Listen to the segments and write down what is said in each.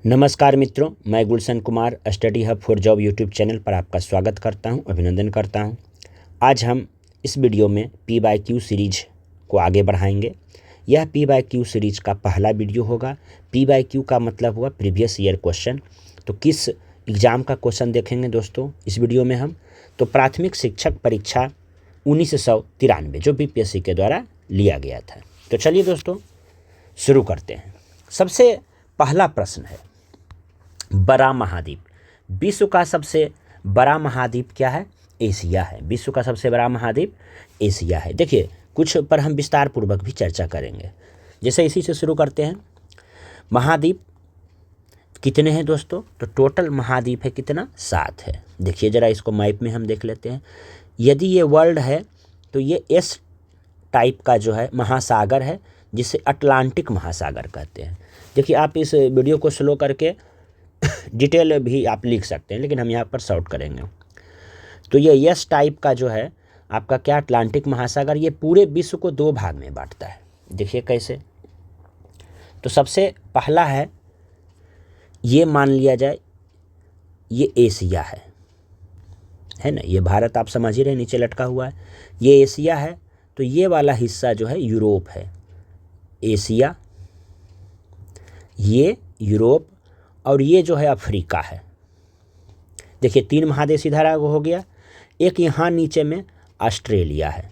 नमस्कार मित्रों, मैं Gulshan Kumar study hub for job YouTube channel पर आपका स्वागत करता हूं, अभिनंदन करता हूं। आज हम इस वीडियो में P/Q सीरीज को आगे बढ़ाएंगे। यह P/Q सीरीज का पहला वीडियो होगा। P/Q का मतलब हुआ प्रीवियस ईयर क्वेश्चन। तो किस एग्ज़ाम का क्वेश्चन देखेंगे दोस्तों इस वीडियो में हम? तो प्राथमिक शिक्षक परीक्षा 1993 जो BPSC के द्वारा लिया गया था। तो चलिए दोस्तों शुरू करते हैं। सबसे पहला प्रश्न है, बड़ा महाद्वीप। विश्व का सबसे बड़ा महाद्वीप क्या है? एशिया है। विश्व का सबसे बड़ा महाद्वीप एशिया है। देखिए, कुछ पर हम विस्तार पूर्वक भी चर्चा करेंगे। जैसे इसी से शुरू करते हैं। महाद्वीप कितने हैं दोस्तों? तो टोटल महाद्वीप है कितना? 7 है। देखिए ज़रा इसको मैप में हम देख लेते हैं। यदि ये वर्ल्ड है तो ये एस टाइप का जो है महासागर है, जिसे अटलांटिक महासागर कहते हैं। देखिए, आप इस वीडियो को स्लो करके डिटेल भी आप लिख सकते हैं, लेकिन हम यहाँ पर शॉर्ट करेंगे। तो ये यस टाइप का जो है आपका क्या, अटलांटिक महासागर, ये पूरे विश्व को 2 भाग में बांटता है। देखिए कैसे। तो सबसे पहला है, ये मान लिया जाए ये एशिया है ना। ये भारत आप समझ ही रहे, नीचे लटका हुआ है, ये एशिया है। तो ये वाला हिस्सा जो है यूरोप है। एशिया, ये यूरोप, और ये जो है अफ्रीका है। देखिए 3 महादेश इधर हो गया, एक यहाँ नीचे में ऑस्ट्रेलिया है।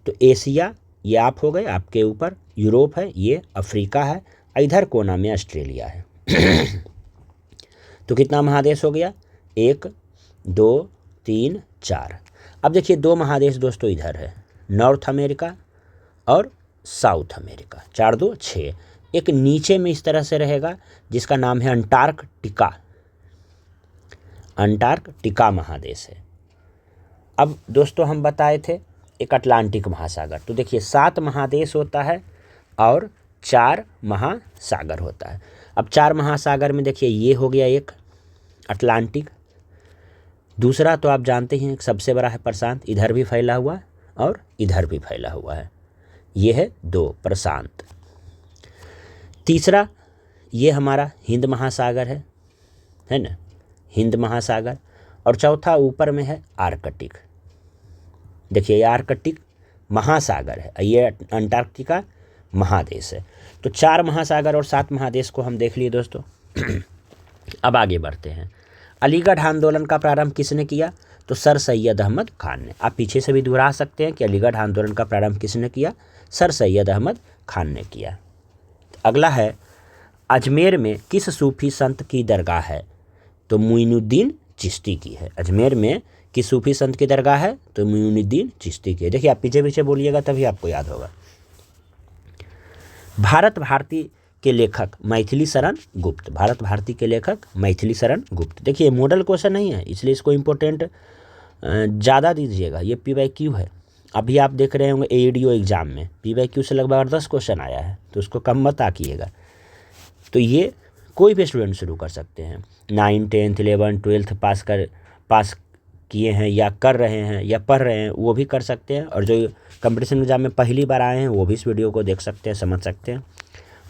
तो एशिया ये आप हो गए आपके ऊपर, यूरोप है, ये अफ्रीका है, इधर कोना में ऑस्ट्रेलिया है। तो कितना महादेश हो गया? 1 2 3 4। अब देखिए 2 महादेश दोस्तों इधर है, नॉर्थ अमेरिका और साउथ अमेरिका। 4 2 6। एक नीचे में इस तरह से रहेगा जिसका नाम है अंटार्कटिका। अंटार्कटिका महादेश है। अब दोस्तों हम बताए थे एक अटलांटिक महासागर। तो देखिए 7 महादेश होता है और 4 महासागर होता है। अब 4 महासागर में देखिए ये हो गया एक अटलांटिक, दूसरा तो आप जानते हैं सबसे बड़ा है प्रशांत, इधर भी फैला हुआ है और इधर भी फैला हुआ है, ये है 2 प्रशांत। तीसरा ये हमारा हिंद महासागर है ना, हिंद महासागर। और चौथा ऊपर में है आर्कटिक। देखिए ये आर्कटिक महासागर है, ये अंटार्कटिका महादेश है। तो 4 महासागर और 7 महादेश को हम देख लिए दोस्तों। अब आगे बढ़ते हैं। अलीगढ़ आंदोलन का प्रारंभ किसने किया? तो सर सैयद अहमद खान ने। आप पीछे से भी दोहरा सकते हैं कि अलीगढ़ आंदोलन का प्रारंभ किसने किया? सर सैयद अहमद खान ने किया। अगला है, अजमेर में किस सूफी संत की दरगाह है? तो मुइनुद्दीन चिश्ती की है। अजमेर में किस सूफी संत की दरगाह है? तो मुइनुद्दीन चिश्ती की है। देखिए आप पीछे पीछे बोलिएगा तभी आपको याद होगा। भारत भारती के लेखक मैथिली शरण गुप्त। भारत भारती के लेखक मैथिली शरण गुप्त। देखिए मॉडल क्वेश्चन नहीं है, इसलिए इसको इम्पोर्टेंट ज़्यादा दीजिएगा। ये P/Q है। अभी आप देख रहे होंगे AEDO एग्ज़ाम में P/Q से लगभग 10 क्वेश्चन आया है, तो उसको कम मत आकिएगा। तो ये कोई भी स्टूडेंट शुरू कर सकते हैं। 9, 10, 11, 12 पास किए हैं या कर रहे हैं या पढ़ रहे हैं, वो भी कर सकते हैं। और जो कंपटीशन एग्जाम में पहली बार आए हैं वो भी इस वीडियो को देख सकते हैं, समझ सकते हैं।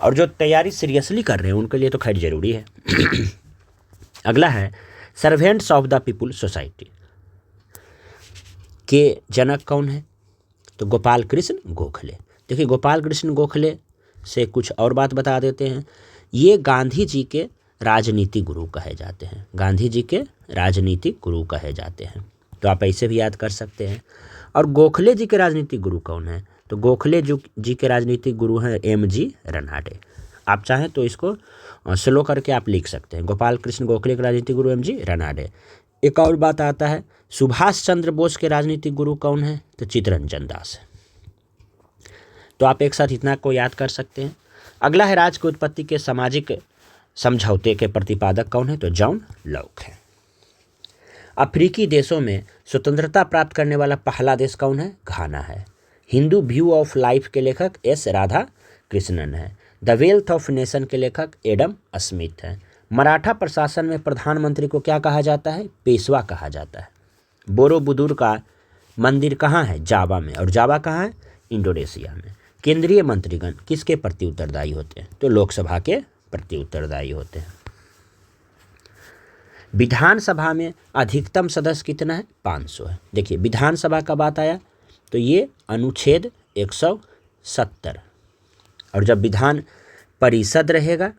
और जो तैयारी सीरियसली कर रहे हैं उनके लिए तो खैर ज़रूरी है। अगला है, servants of the people society के जनक कौन है? तो गोपाल कृष्ण गोखले। देखिए गोपाल कृष्ण गोखले से कुछ और बात बता देते हैं। ये गांधी जी के राजनीतिक गुरु कहे जाते हैं। गांधी जी के राजनीतिक गुरु कहे जाते हैं। तो आप ऐसे भी याद कर सकते हैं। और गोखले जी के राजनीतिक गुरु कौन है? तो गोखले जी के राजनीतिक गुरु हैं MG रनाडे। आप चाहें तो इसको स्लो करके आप लिख सकते हैं। गोपाल कृष्ण गोखले के राजनीतिक गुरु MG रनाडे। एक और बात आता है, सुभाष चंद्र बोस के राजनीतिक गुरु कौन है? तो चित्तरंजन दास है। तो आप एक साथ इतना को याद कर सकते हैं। अगला है, राज्य की उत्पत्ति के सामाजिक समझौते के प्रतिपादक कौन है? तो जॉन लॉक है। अफ्रीकी देशों में स्वतंत्रता प्राप्त करने वाला पहला देश कौन है? घाना है। हिंदू व्यू ऑफ लाइफ के लेखक S राधा कृष्णन है। द वेल्थ ऑफ नेशन के लेखक एडम स्मिथ है। मराठा प्रशासन में प्रधानमंत्री को क्या कहा जाता है? पेशवा कहा जाता है। बोरोबुदुर का मंदिर कहाँ है? जावा में। और जावा कहाँ है? इंडोनेशिया में। केंद्रीय मंत्रीगण किसके प्रति उत्तरदायी होते हैं? तो लोकसभा के प्रति उत्तरदायी होते हैं। विधानसभा में अधिकतम सदस्य कितना है? 500 है। देखिए विधानसभा का बात आया तो ये अनुच्छेद 170, और जब विधान परिषद रहेगा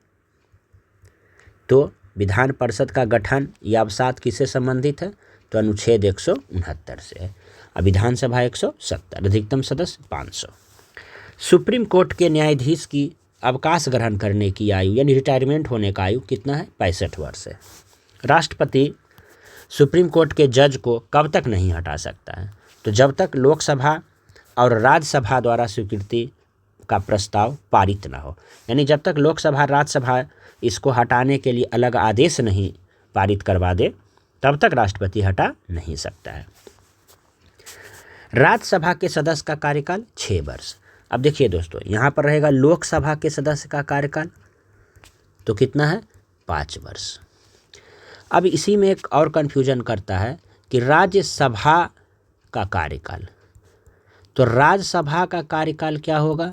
तो विधान परिषद का गठन या अवसाद किससे संबंधित है? तो अनुच्छेद 169 से है। अब विधानसभा 170, अधिकतम सदस्य 500। सुप्रीम कोर्ट के न्यायाधीश की अवकाश ग्रहण करने की आयु यानी रिटायरमेंट होने का आयु कितना है? 65 वर्ष है। राष्ट्रपति सुप्रीम कोर्ट के जज को कब तक नहीं हटा सकता है? तो जब तक लोकसभा और राज्यसभा द्वारा स्वीकृति का प्रस्ताव पारित ना हो, यानी जब तक लोकसभा राज्यसभा इसको हटाने के लिए अलग आदेश नहीं पारित करवा दे तब तक राष्ट्रपति हटा नहीं सकता है। राज्यसभा के सदस्य का कार्यकाल 6 वर्ष। अब देखिए दोस्तों, यहाँ पर रहेगा लोकसभा के सदस्य का कार्यकाल तो कितना है? 5 वर्ष। अब इसी में एक और कन्फ्यूजन करता है कि राज्यसभा का कार्यकाल, तो राज्यसभा का कार्यकाल क्या होगा?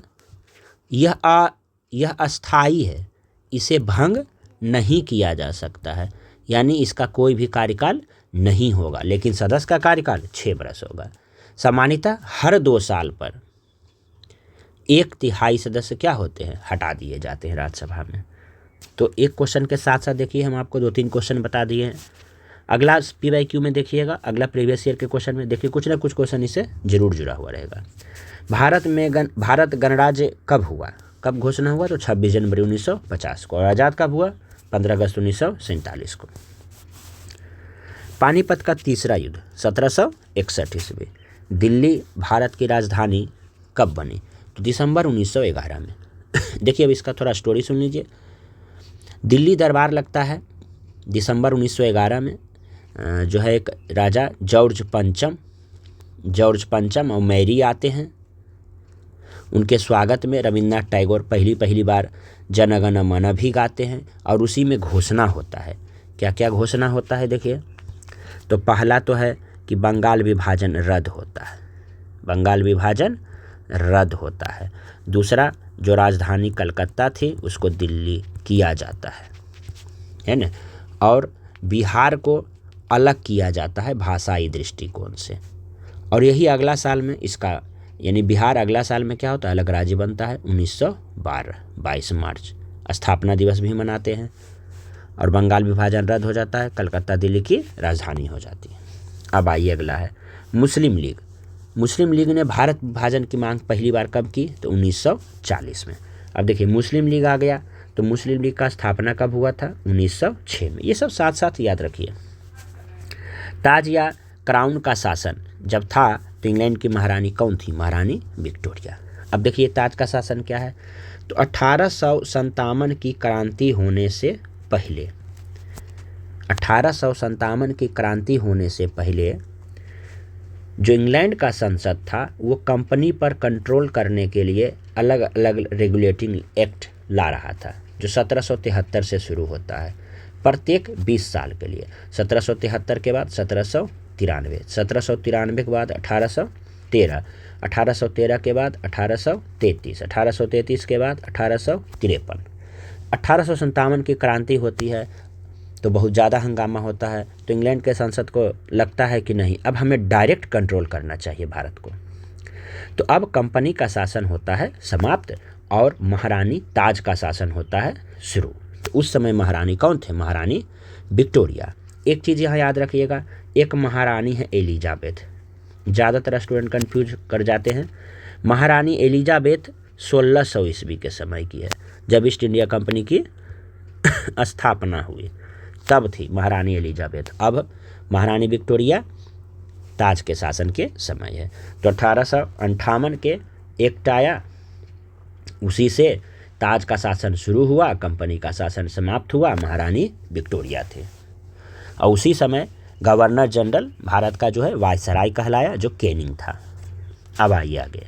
यह अस्थाई है, इसे भंग नहीं किया जा सकता है, यानी इसका कोई भी कार्यकाल नहीं होगा। लेकिन सदस्य का कार्यकाल 6 वर्ष होगा। सामान्यतः हर 2 साल पर 1/3 सदस्य क्या होते हैं? हटा दिए जाते हैं राज्यसभा में। तो एक क्वेश्चन के साथ साथ देखिए हम आपको 2-3 क्वेश्चन बता दिए हैं। अगला PYQ में देखिएगा, अगला प्रीवियस ईयर के क्वेश्चन में देखिए कुछ ना कुछ क्वेश्चन इससे जरूर जुड़ा हुआ रहेगा। भारत गणराज्य कब हुआ? कब घोषणा हुआ? तो 26 जनवरी 1950 को। और आज़ाद कब हुआ? 15 अगस्त 1947 को। पानीपत का तीसरा युद्ध 1761 ईस्वी। दिल्ली भारत की राजधानी कब बनी? तो दिसंबर 1911 में। देखिए अब इसका थोड़ा स्टोरी सुन लीजिए। दिल्ली दरबार लगता है दिसंबर 1911 में। जो है एक राजा जॉर्ज पंचम और मैरी आते हैं। उनके स्वागत में रविन्द्रनाथ टैगोर पहली बार जन गण मन भी गाते हैं और उसी में घोषणा होता है। क्या क्या घोषणा होता है देखिए। तो पहला तो है कि बंगाल विभाजन रद्द होता है। दूसरा, जो राजधानी कलकत्ता थी उसको दिल्ली किया जाता है ना। और बिहार को अलग किया जाता है भाषाई दृष्टिकोण से। और यही अगला साल में इसका यानी बिहार अगला साल में क्या होता है? अलग राज्य बनता है 1912 22 मार्च। स्थापना दिवस भी मनाते हैं। और बंगाल विभाजन रद्द हो जाता है, कलकत्ता दिल्ली की राजधानी हो जाती है। अब आइए अगला है मुस्लिम लीग ने भारत विभाजन की मांग पहली बार कब की? तो 1940 में। अब देखिए मुस्लिम लीग आ गया तो मुस्लिम लीग का स्थापना कब हुआ था? 1906 में। ये सब साथ साथ याद रखिए। ताज या क्राउन का शासन जब था तो इंग्लैंड की महारानी कौन थी? महारानी विक्टोरिया। अब देखिए ताज का शासन क्या है? तो 1857 की क्रांति होने से पहले जो इंग्लैंड का संसद था वो कंपनी पर कंट्रोल करने के लिए अलग अलग रेगुलेटिंग एक्ट ला रहा था, जो 1773 से शुरू होता है प्रत्येक 20 साल के लिए। 1773 के बाद 1793, 1793 के बाद 1813, 1813 के बाद 1833, 1833 के बाद 1853। 1857 की क्रांति होती है तो बहुत ज़्यादा हंगामा होता है। तो इंग्लैंड के संसद को लगता है कि नहीं, अब हमें डायरेक्ट कंट्रोल करना चाहिए भारत को। तो अब कंपनी का शासन होता है समाप्त और महारानी ताज का शासन होता है शुरू। तो उस समय महारानी कौन थे? महारानी विक्टोरिया। एक चीज़ यहाँ याद रखिएगा, एक महारानी है एलिजाबेथ। ज़्यादातर स्टूडेंट कंफ्यूज कर जाते हैं। महारानी एलिजाबेथ 1600 ईस्वी के समय की है, जब ईस्ट इंडिया कंपनी की स्थापना हुई तब थी महारानी एलिजाबेथ। अब महारानी विक्टोरिया ताज के शासन के समय है। तो 1858 के एक्ट आया, उसी से ताज का शासन शुरू हुआ, कंपनी का शासन समाप्त हुआ, महारानी विक्टोरिया थे। और उसी समय गवर्नर जनरल भारत का जो है वायसराय कहलाया, जो कैनिंग था। अब आइए आगे।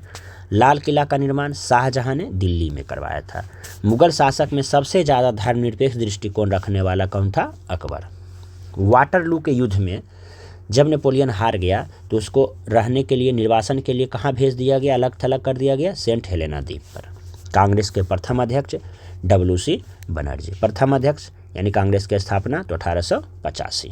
लाल किला का निर्माण शाहजहां ने दिल्ली में करवाया था। मुगल शासक में सबसे ज़्यादा धर्मनिरपेक्ष दृष्टिकोण रखने वाला कौन था? अकबर। वाटरलू के युद्ध में जब नेपोलियन हार गया तो उसको रहने के लिए, निर्वासन के लिए कहाँ भेज दिया गया? अलग थलग कर दिया गया सेंट हेलेना द्वीप पर। कांग्रेस के प्रथम अध्यक्ष WC बनर्जी, प्रथम अध्यक्ष यानी कांग्रेस की स्थापना तो 1885।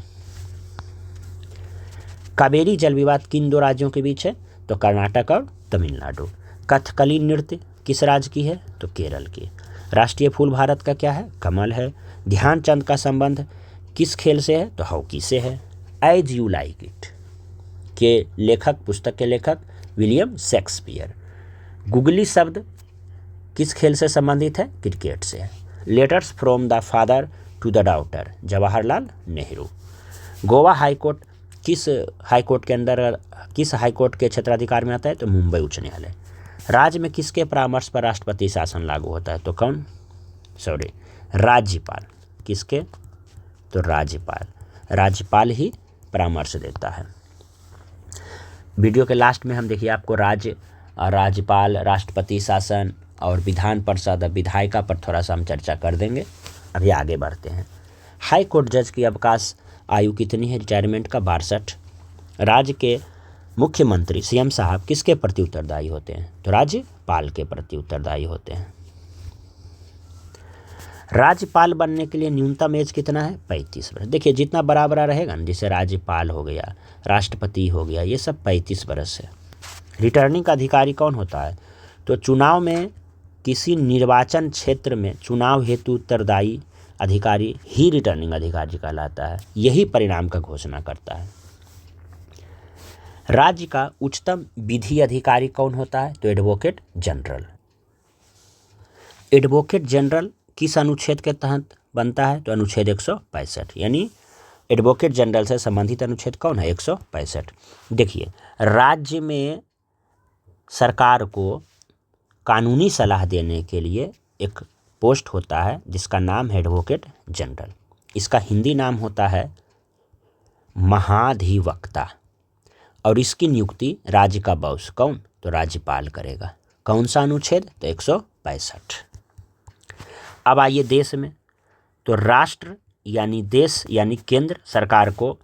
कावेरी जल विवाद किन दो राज्यों के बीच है? तो कर्नाटक और तमिलनाडु। कथकली नृत्य किस राज्य की है? तो केरल की। राष्ट्रीय फूल भारत का क्या है? कमल है। ध्यानचंद का संबंध किस खेल से है? तो हॉकी से है। एज यू लाइक इट के लेखक, पुस्तक के लेखक विलियम शेक्सपियर। गुगली शब्द किस खेल से संबंधित है? क्रिकेट से है। Letters from the father to the daughter, Jawaharlal Nehru. Goa high court किस हाईकोर्ट के अंदर, किस हाईकोर्ट के क्षेत्राधिकार में आता है? तो मुंबई उच्च न्यायालय। राज्य में किसके परामर्श पर राष्ट्रपति शासन लागू होता है? तो कौन? राज्यपाल। किसके? तो राज्यपाल। राज्यपाल ही परामर्श देता है। वीडियो के लास्ट में हम देखिए आपको राज्य, राज्यपाल, राष्ट्रपति शासन और विधान परिषद, विधायिका पर थोड़ा सा हम चर्चा कर देंगे। अभी आगे बढ़ते हैं। हाई कोर्ट जज की अवकाश आयु कितनी है? रिटायरमेंट का 62। राज्य के मुख्यमंत्री सीएम साहब किसके प्रति उत्तरदायी होते हैं? तो राज्यपाल के प्रति उत्तरदायी होते हैं। राज्यपाल बनने के लिए न्यूनतम एज कितना है? 35 वर्ष। देखिए जितना बड़ा बड़ा रहेगा ना, जैसे राज्यपाल हो गया, राष्ट्रपति हो गया, ये सब 35 वर्ष है। रिटर्निंग अधिकारी कौन होता है? तो चुनाव में किसी निर्वाचन क्षेत्र में चुनाव हेतु उत्तरदायी अधिकारी ही रिटर्निंग अधिकारी कहलाता है। यही परिणाम का घोषणा करता है। राज्य का उच्चतम विधि अधिकारी कौन होता है? तो एडवोकेट जनरल। एडवोकेट जनरल किस अनुच्छेद के तहत बनता है? तो अनुच्छेद 165। यानी एडवोकेट जनरल से संबंधित अनुच्छेद कौन है? 165। देखिए राज्य में सरकार को कानूनी सलाह देने के लिए एक पोस्ट होता है जिसका नाम है एडवोकेट जनरल। इसका हिंदी नाम होता है महाधिवक्ता, और इसकी नियुक्ति राज्य का बॉस कौन? तो राज्यपाल करेगा। कौन सा अनुच्छेद? तो 165। अब आइए देश में, तो राष्ट्र यानी देश यानी केंद्र सरकार को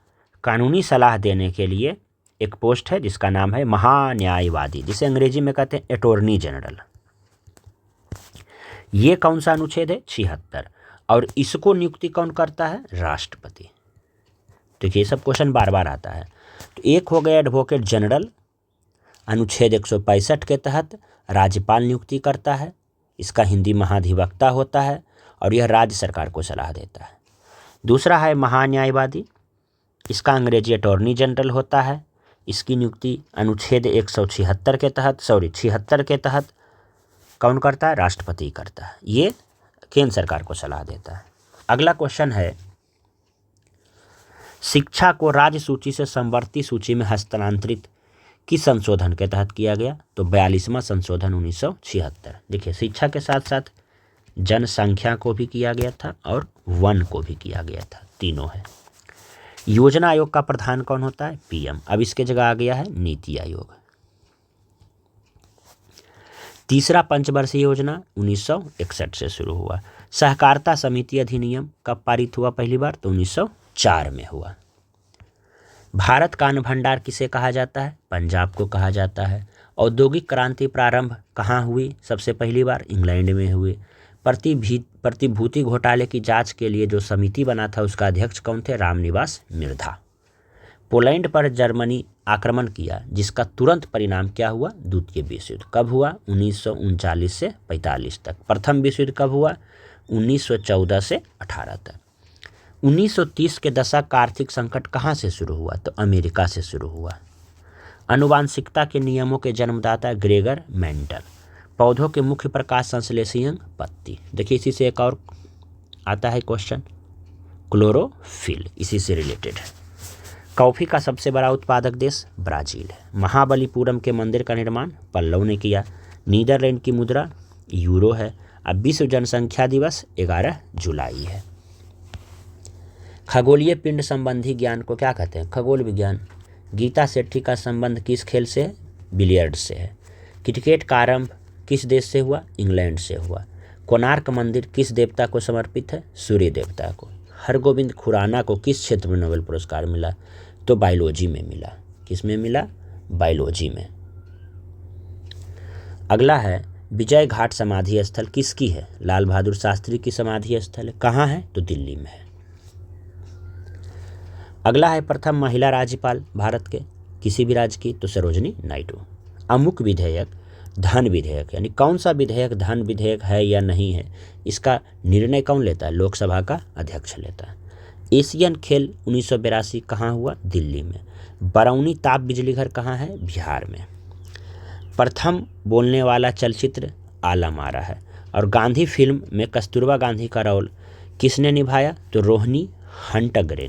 कानूनी सलाह देने के लिए एक पोस्ट है जिसका नाम है महान्यायवादी, जिसे अंग्रेजी में कहते हैं अटॉर्नी जनरल। ये कौन सा अनुच्छेद है? 76। और इसको नियुक्ति कौन करता है? राष्ट्रपति। तो ये सब क्वेश्चन बार बार आता है। तो एक हो गया एडवोकेट जनरल, अनुच्छेद 165 के तहत राज्यपाल नियुक्ति करता है, इसका हिंदी महाधिवक्ता होता है और यह राज्य सरकार को सलाह देता है। दूसरा है महान्यायवादी, इसका अंग्रेजी अटॉर्नी जनरल होता है, इसकी नियुक्ति अनुच्छेद 176 के तहत 76 के तहत कौन करता है? राष्ट्रपति करता है। ये केंद्र सरकार को सलाह देता है। अगला क्वेश्चन है, शिक्षा को राज्य सूची से समवर्ती सूची में हस्तांतरित किस संशोधन के तहत किया गया? तो 42वां संशोधन 1976। देखिए शिक्षा के साथ साथ जनसंख्या को भी किया गया था और वन को भी किया गया था, तीनों है। योजना आयोग का प्रधान कौन होता है? पीएम। अब इसके जगह आ गया है नीति आयोग। तीसरा पंचवर्षीय योजना 1961 से शुरू हुआ। सहकारिता समिति अधिनियम कब पारित हुआ पहली बार? तो 1904 में हुआ। भारत का अन्न भंडार किसे कहा जाता है? पंजाब को कहा जाता है। औद्योगिक क्रांति प्रारंभ कहाँ हुई सबसे पहली बार? इंग्लैंड में हुई। प्रतिभूति घोटाले की जांच के लिए जो समिति बना था उसका अध्यक्ष कौन थे? रामनिवास मिर्धा। पोलैंड पर जर्मनी आक्रमण किया जिसका तुरंत परिणाम क्या हुआ? द्वितीय विश्व युद्ध। कब हुआ? 1939 से 45 तक। प्रथम विश्व युद्ध कब हुआ? 1914 से 18 तक। 1930 के दशक का आर्थिक संकट कहाँ से शुरू हुआ? तो अमेरिका से शुरू हुआ। आनुवांशिकता के नियमों के जन्मदाता ग्रेगर मेंडल। पौधों के मुख्य प्रकाश संश्लेषी अंग पत्ती। देखिए इसी से एक और आता है क्वेश्चन, क्लोरोफिल, इसी से रिलेटेड है। कॉफ़ी का सबसे बड़ा उत्पादक देश ब्राज़ील है। महाबलीपुरम के मंदिर का निर्माण पल्लव ने किया। नीदरलैंड की मुद्रा यूरो है। अब विश्व जनसंख्या दिवस 11 जुलाई है। खगोलीय पिंड संबंधी ज्ञान को क्या कहते हैं? खगोल विज्ञान। गीता सेठी का संबंध किस खेल से है? बिलियर्ड से है। क्रिकेट का आरंभ किस देश से हुआ? इंग्लैंड से हुआ। कोणार्क मंदिर किस देवता को समर्पित है? सूर्य देवता को। हरगोविंद खुराना को किस क्षेत्र में नोबेल पुरस्कार मिला? तो बायोलॉजी में मिला। किस में मिला? बायोलॉजी में। अगला है विजय घाट समाधि स्थल किसकी है? लाल बहादुर शास्त्री की समाधि स्थल है। कहाँ है? तो दिल्ली में है। अगला है प्रथम महिला राज्यपाल भारत के किसी भी राज्य की, तो सरोजनी नायडू। अमुक विधेयक धन विधेयक, यानी कौन सा विधेयक धन विधेयक है या नहीं है, इसका निर्णय कौन लेता है? लोकसभा का अध्यक्ष लेता है। एशियन खेल 1982 कहाँ हुआ? दिल्ली में। बरौनी ताप बिजली घर कहाँ है? बिहार में। प्रथम बोलने वाला चलचित्र आलम आरा है। और गांधी फिल्म में कस्तूरबा गांधी का रोल किसने निभाया? तो रोहिणी हंटगरे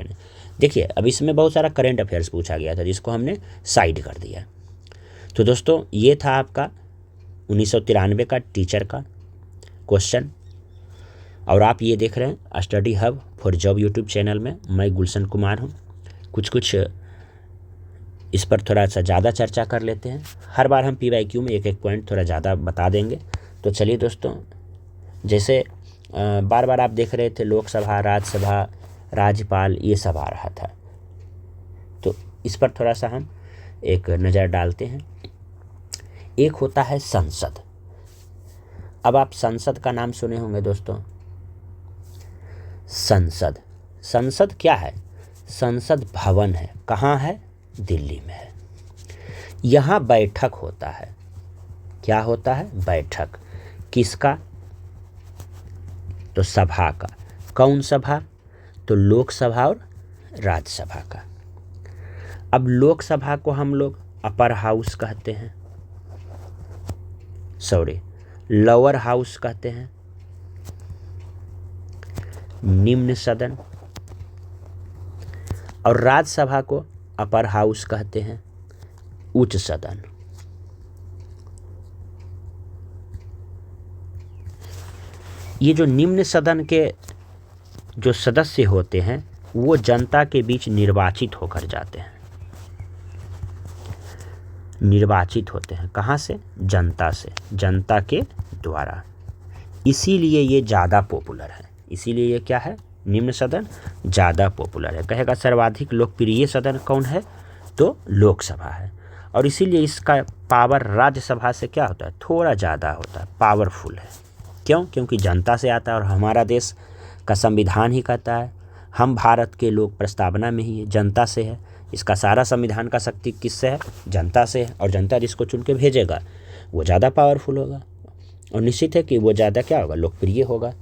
ने। देखिए, अब इसमें बहुत सारा करंट अफेयर्स पूछा गया था जिसको हमने साइड कर दिया। तो दोस्तों, ये था आपका 1993 का टीचर का क्वेश्चन। और आप ये देख रहे हैं study hub for job YouTube channel में। मैं गुलशन कुमार हूँ। कुछ इस पर थोड़ा सा ज़्यादा चर्चा कर लेते हैं। हर बार हम PYQ में एक एक पॉइंट थोड़ा ज़्यादा बता देंगे। तो चलिए दोस्तों, जैसे बार बार आप देख रहे थे लोकसभा, राज्यसभा, राज्यपाल, ये सब आ रहा था, तो इस पर थोड़ा सा हम एक नज़र डालते हैं। एक होता है संसद। अब आप संसद का नाम सुने होंगे दोस्तों। संसद क्या है? संसद भवन है। कहाँ है? दिल्ली में है। यहाँ बैठक होता है। क्या होता है? बैठक। किसका? तो सभा का। कौन सभा? तो लोकसभा और राज्यसभा का। अब लोकसभा को हम लोग अपर हाउस कहते हैं, लोअर हाउस कहते हैं, निम्न सदन। और राज्यसभा को अपर हाउस कहते हैं, उच्च सदन। ये जो निम्न सदन के जो सदस्य होते हैं वो जनता के बीच निर्वाचित होकर जाते हैं। निर्वाचित होते हैं कहाँ से? जनता से, जनता के द्वारा। इसीलिए ये ज़्यादा पॉपुलर है। इसीलिए ये क्या है? निम्न सदन ज़्यादा पॉपुलर है। कहेगा सर्वाधिक लोकप्रिय सदन कौन है? तो लोकसभा है। और इसीलिए इसका पावर राज्यसभा से क्या होता है? थोड़ा ज़्यादा होता है, पावरफुल है। क्यों? क्योंकि जनता से आता है। और हमारा देश का संविधान ही कहता है, हम भारत के लोग प्रस्तावना में ही जनता से है। इसका सारा संविधान का शक्ति किससे है? जनता से है। और जनता जिसको चुन के भेजेगा वो ज़्यादा पावरफुल होगा और निश्चित है कि वो ज़्यादा क्या होगा? लोकप्रिय होगा।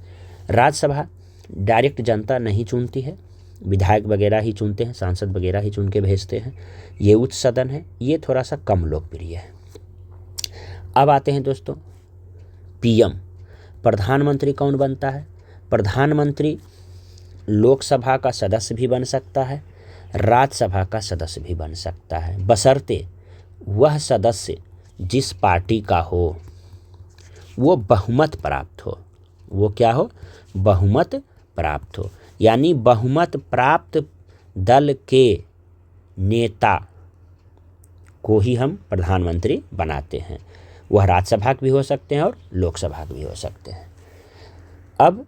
राज्यसभा डायरेक्ट जनता नहीं चुनती है, विधायक वगैरह ही चुनते हैं, सांसद वगैरह ही चुन के भेजते हैं। ये उच्च सदन है, ये थोड़ा सा कम लोकप्रिय है। अब आते हैं दोस्तों PM। प्रधानमंत्री कौन बनता है? प्रधानमंत्री लोकसभा का सदस्य भी बन सकता है, राज्यसभा का सदस्य भी बन सकता है, बशर्ते वह सदस्य जिस पार्टी का हो वो बहुमत प्राप्त हो। वो क्या हो? बहुमत प्राप्त हो। यानी बहुमत प्राप्त दल के नेता को ही हम प्रधानमंत्री बनाते हैं। वह राज्यसभा के भी हो सकते हैं और लोकसभा के भी हो सकते हैं। अब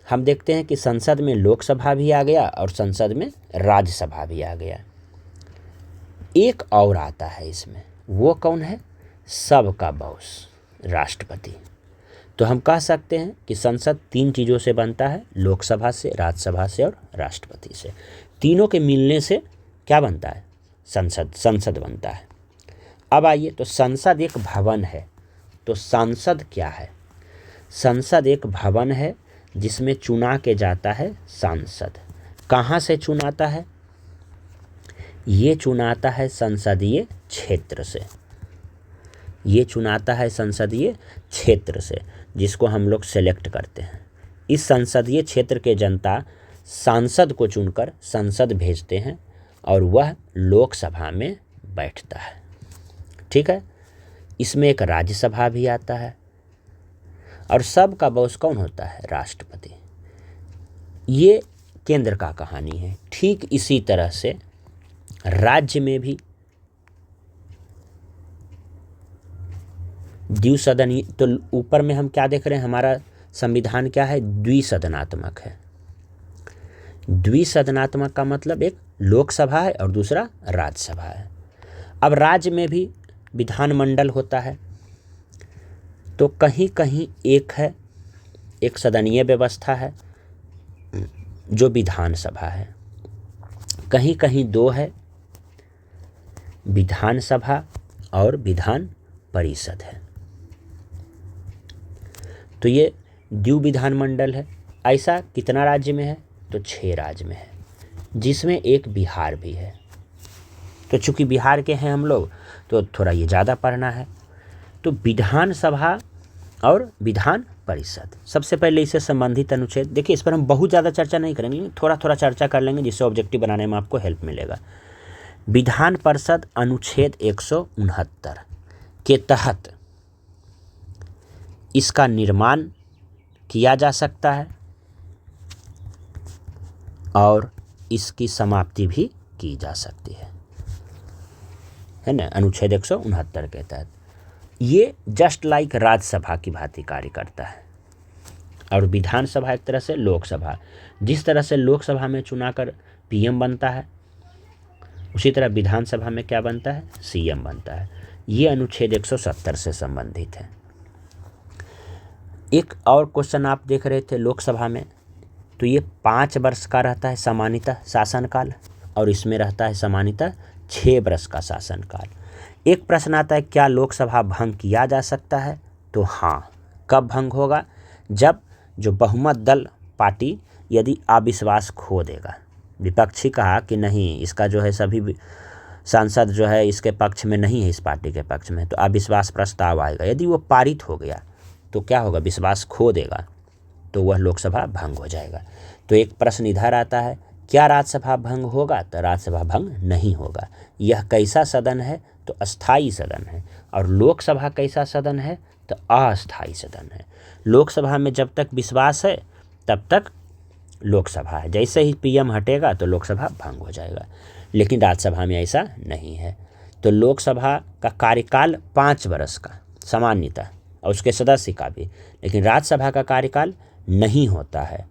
हम देखते हैं कि संसद में लोकसभा भी आ गया और संसद में राज्यसभा भी आ गया। एक और आता है इसमें, वो कौन है? सबका बॉस, राष्ट्रपति। तो हम कह सकते हैं कि संसद 3 चीज़ों से बनता है, लोकसभा से, राज्यसभा से और राष्ट्रपति से। तीनों के मिलने से क्या बनता है? संसद बनता है। अब आइए, तो संसद एक भवन है। तो संसद क्या है? संसद एक भवन है जिसमें चुना के जाता है सांसद। कहाँ से चुनाता है? ये चुनाता है संसदीय क्षेत्र से। ये चुनाता है संसदीय क्षेत्र से, जिसको हम लोग सेलेक्ट करते हैं। इस संसदीय क्षेत्र के जनता सांसद को चुनकर संसद भेजते हैं और वह लोकसभा में बैठता है। ठीक है। इसमें एक राज्यसभा भी आता है और सबका बॉस कौन होता है? राष्ट्रपति। ये केंद्र का कहानी है। ठीक इसी तरह से राज्य में भी द्विसदनीय, तो ऊपर में हम क्या देख रहे हैं? हमारा संविधान क्या है? द्विसदनात्मक है। द्विसदनात्मक का मतलब एक लोकसभा है और दूसरा राज्यसभा है। अब राज्य में भी विधानमंडल होता है तो कहीं कहीं एक सदनीय व्यवस्था है जो विधानसभा है, कहीं कहीं 2 है, विधानसभा और विधान परिषद है। तो ये द्विविधानमंडल है। ऐसा कितना राज्य में है? तो 6 राज्य में है, जिसमें एक बिहार भी है। तो चूंकि बिहार के हैं हम लोग, तो थोड़ा ये ज़्यादा पढ़ना है। तो विधानसभा और विधान परिषद, सबसे पहले इससे संबंधित अनुच्छेद देखिए। इस पर हम बहुत ज़्यादा चर्चा नहीं करेंगे, लेकिन थोड़ा थोड़ा चर्चा कर लेंगे, जिससे ऑब्जेक्टिव बनाने में आपको हेल्प मिलेगा। विधान परिषद अनुच्छेद 169 के तहत इसका निर्माण किया जा सकता है और इसकी समाप्ति भी की जा सकती है ना, अनुच्छेद 169 के तहत। ये जस्ट लाइक राज्यसभा की भांति कार्य करता है। और विधानसभा एक तरह से लोकसभा, जिस तरह से लोकसभा में चुनाकर पीएम बनता है, उसी तरह विधानसभा में क्या बनता है? सीएम बनता है। ये अनुच्छेद 170 से संबंधित है। एक और क्वेश्चन आप देख रहे थे लोकसभा में, तो ये 5 वर्ष का रहता है सामान्यतः शासनकाल, और इसमें रहता है सामान्यतः 6 वर्ष का शासनकाल। एक प्रश्न आता है, क्या लोकसभा भंग किया जा सकता है? तो हाँ, कब भंग होगा? जब जो बहुमत दल पार्टी यदि अविश्वास खो देगा। विपक्षी कहा कि नहीं, इसका जो है सभी सांसद जो है इसके पक्ष में नहीं है, इस पार्टी के पक्ष में, तो अविश्वास प्रस्ताव आएगा। यदि वो पारित हो गया तो क्या होगा? विश्वास खो देगा, तो वह लोकसभा भंग हो जाएगा। तो एक प्रश्न इधर आता है, क्या राज्यसभा भंग होगा? तो राज्यसभा भंग नहीं होगा। यह कैसा सदन है? तो अस्थाई सदन है। और लोकसभा कैसा सदन है? तो अस्थाई सदन है। लोकसभा में जब तक विश्वास है तब तक लोकसभा है, जैसे ही पीएम हटेगा तो लोकसभा भंग हो जाएगा। लेकिन राज्यसभा में ऐसा नहीं है। तो लोकसभा का कार्यकाल 5 वर्ष का सामान्यतः, और उसके सदस्य का भी, लेकिन राज्यसभा का कार्यकाल नहीं होता है,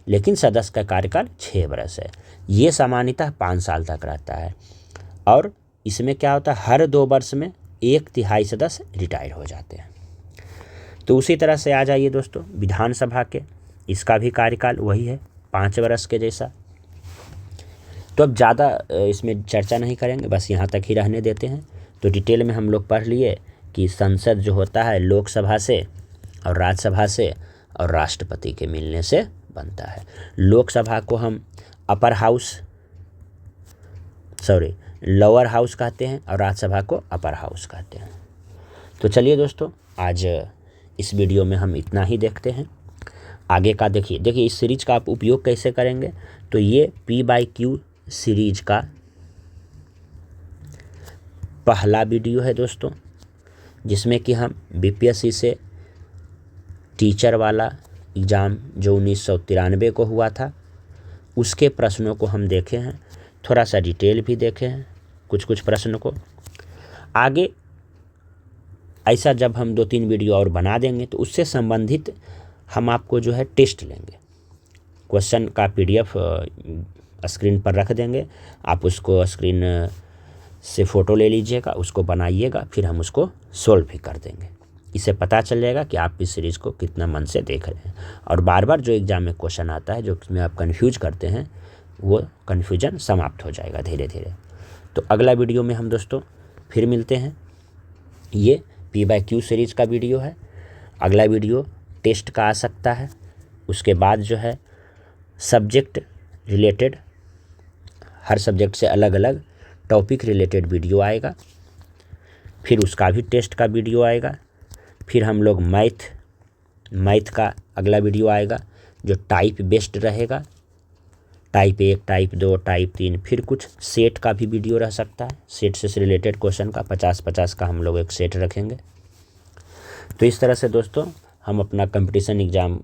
लेकिन सदस्य का कार्यकाल 6 वर्ष है। ये सामान्यतः 5 साल तक रहता है। और इसमें क्या होता है? हर 2 वर्ष में 1/3 सदस्य रिटायर हो जाते हैं। तो उसी तरह से आ जाइए दोस्तों विधानसभा के, इसका भी कार्यकाल वही है 5 वर्ष के जैसा। तो अब ज़्यादा इसमें चर्चा नहीं करेंगे, बस यहाँ तक ही रहने देते हैं। तो डिटेल में हम लोग पढ़ लिए कि संसद जो होता है लोकसभा से और राज्यसभा से और राष्ट्रपति के मिलने से बनता है। लोकसभा को हम लोअर हाउस कहते हैं और राज्यसभा को अपर हाउस कहते हैं। तो चलिए दोस्तों, आज इस वीडियो में हम इतना ही देखते हैं। आगे का देखिए इस सीरीज का आप उपयोग कैसे करेंगे। तो ये P/Q सीरीज का पहला वीडियो है दोस्तों, जिसमें कि हम बीपीएससी से टीचर वाला एग्ज़ाम जो 1993 को हुआ था, उसके प्रश्नों को हम देखे हैं, थोड़ा सा डिटेल भी देखे हैं कुछ प्रश्नों को। आगे ऐसा जब हम 2-3 वीडियो और बना देंगे तो उससे संबंधित हम आपको जो है टेस्ट लेंगे। क्वेश्चन का PDF स्क्रीन पर रख देंगे, आप उसको स्क्रीन से फ़ोटो ले लीजिएगा, उसको बनाइएगा, फिर हम उसको सोल्व भी कर देंगे। इससे पता चल जाएगा कि आप इस सीरीज़ को कितना मन से देख रहे हैं। और बार बार जो एग्ज़ाम में क्वेश्चन आता है जो इसमें आप कन्फ्यूज करते हैं, वो कन्फ्यूजन समाप्त हो जाएगा धीरे धीरे। तो अगला वीडियो में हम दोस्तों फिर मिलते हैं। ये P/Q सीरीज़ का वीडियो है। अगला वीडियो टेस्ट का आ सकता है। उसके बाद जो है सब्जेक्ट रिलेटेड, हर सब्जेक्ट से अलग अलग टॉपिक रिलेटेड वीडियो आएगा। फिर उसका भी टेस्ट का वीडियो आएगा। फिर हम लोग मैथ का अगला वीडियो आएगा जो टाइप बेस्ड रहेगा, टाइप 1, टाइप 2, टाइप 3। फिर कुछ सेट का भी वीडियो रह सकता है, सेट से रिलेटेड क्वेश्चन का 50-50 का हम लोग एक सेट रखेंगे। तो इस तरह से दोस्तों हम अपना कंपटीशन एग्ज़ाम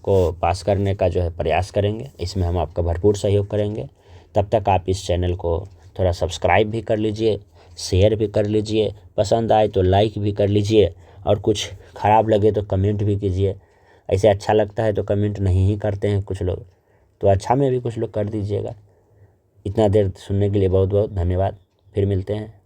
को पास करने का जो है प्रयास करेंगे। इसमें हम आपका भरपूर सहयोग करेंगे। तब तक आप इस चैनल को थोड़ा सब्सक्राइब भी कर लीजिए, शेयर भी कर लीजिए, पसंद आए तो लाइक भी कर लीजिए, और कुछ ख़राब लगे तो कमेंट भी कीजिए। ऐसे अच्छा लगता है तो कमेंट नहीं ही करते हैं कुछ लोग, तो अच्छा में भी कुछ लोग कर दीजिएगा। इतना देर सुनने के लिए बहुत बहुत धन्यवाद। फिर मिलते हैं।